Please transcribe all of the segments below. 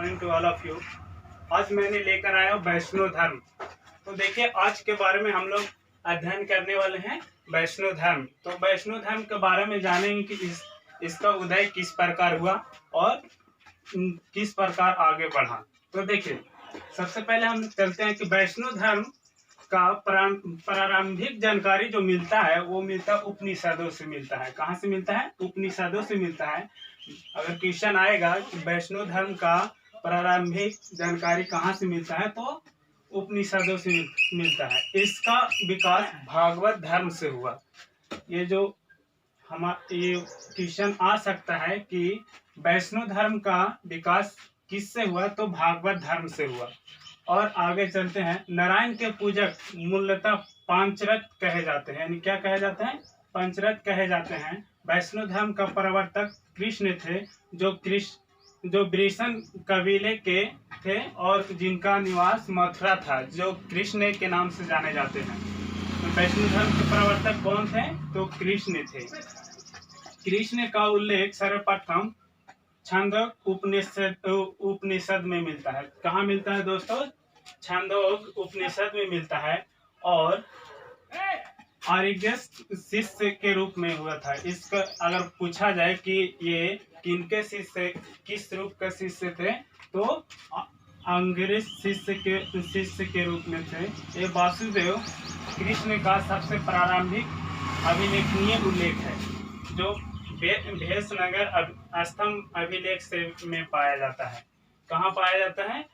Morning to all of you. आज मैंने लेकर आया हूँ वैष्णो धर्म। तो देखिए, आज के बारे में हम लोग अध्ययन करने वाले हैं वैष्णो धर्म। तो वैष्णो धर्म के बारे में जानेंगे कि इसका उदय किस प्रकार हुआ और किस प्रकार आगे बढ़ा। तो देखिए, सबसे पहले हम चलते हैं कि वैष्णो धर्म का प्रारंभिक जानकारी जो मिलता है वो मिलता है उपनिषदों से मिलता है। कहाँ से मिलता है? उपनिषदों से मिलता है। अगर क्वेश्चन आएगा कि वैष्णो धर्म का प्रारंभिक जानकारी कहाँ से मिलता है, तो उपनिषदों से मिलता है। इसका विकास भागवत धर्म से हुआ। ये क्वेश्चन आ सकता है कि वैष्णो धर्म का विकास किससे हुआ, तो भागवत धर्म से हुआ। और आगे चलते हैं। नारायण के पूजक मूलतः पांचरथ कहे जाते हैं। यानी क्या कहे जाते हैं? पंचरथ कहे जाते हैं। वैष्णो धर्म का प्रवर्तक कृष्ण थे, जो वृषण कबीले के थे और जिनका निवास मथुरा था, जो कृष्ण के नाम से जाने जाते हैं। तो वैष्णो धर्म के प्रवर्तक कौन थे? तो कृष्ण थे। कृष्ण का उल्लेख सर्वप्रथम छांदोग्य उपनिषद में मिलता है। कहाँ मिलता है दोस्तों? छांदोग्य उपनिषद में मिलता है। और आर्यगस्त शिष्य के रूप में हुआ था। इसका अगर पूछा जाए कि ये किनके शिष्य, किस रूप का शिष्य थे, तो अंग्रेज शिष्य के रूप में थे। ये वासुदेव कृष्ण का सबसे प्रारंभिक अभिलेखनीय उल्लेख है, जो भेषनगर स्तंभ अभिलेख से में पाया जाता है। कहाँ पाया जाता है?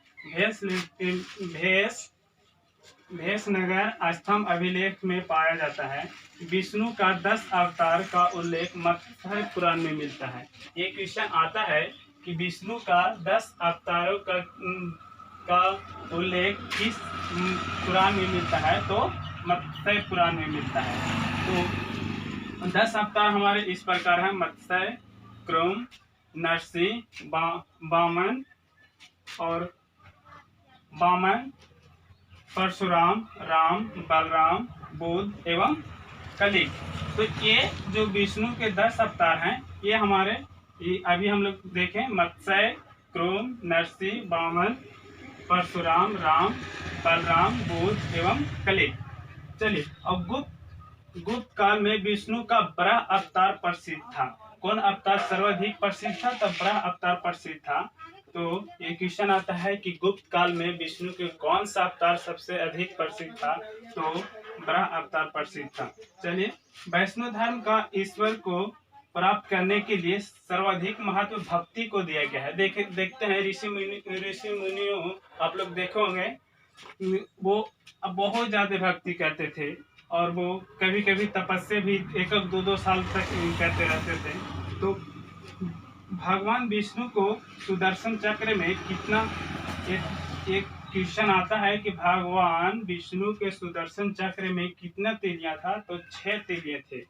भेषनगर स्तंभ अभिलेख में पाया जाता है। विष्णु का 10 अवतार का उल्लेख मत्स्य पुराण में मिलता है। ये क्वेश्चन आता है कि विष्णु का 10 अवतारों का उल्लेख किस पुराण में मिलता है, तो मत्स्य पुराण में मिलता है। तो 10 अवतार हमारे इस प्रकार हैं: मत्स्य, क्रम, नरसिंह, वामन, परशुराम, राम, बलराम, बुद्ध एवं कलिक। तो ये जो विष्णु के 10 अवतार हैं, ये अभी हम लोग देखें: मत्स्य, क्रम, नरसिंह, वामन, परशुराम, राम, बलराम, बुद्ध एवं कलिक। चलिए, अब गुप्त काल में विष्णु का बराह अवतार प्रसिद्ध था। कौन अवतार सर्वाधिक प्रसिद्ध था? तब बराह अवतार प्रसिद्ध था। तो ये क्वेश्चन आता है कि गुप्त काल में विष्णु के कौन सा अवतार सबसे अधिक प्रसिद्ध था, तो बराह अवतार प्रसिद्ध था। चलिए, वैष्णो धर्म का ईश्वर को प्राप्त करने के लिए सर्वाधिक महत्व भक्ति को दिया गया है। देखते हैं ऋषि मुनियों, आप लोग देखोगे वो बहुत ज्यादा भक्ति करते थे और वो कभी कभी तपस्या भी 1-2 साल तक करते रहते थे। तो भगवान विष्णु को सुदर्शन चक्र में कितना, एक क्वेश्चन आता है कि भगवान विष्णु के सुदर्शन चक्र में कितना तीलियां था, तो 6 तीलियां थे।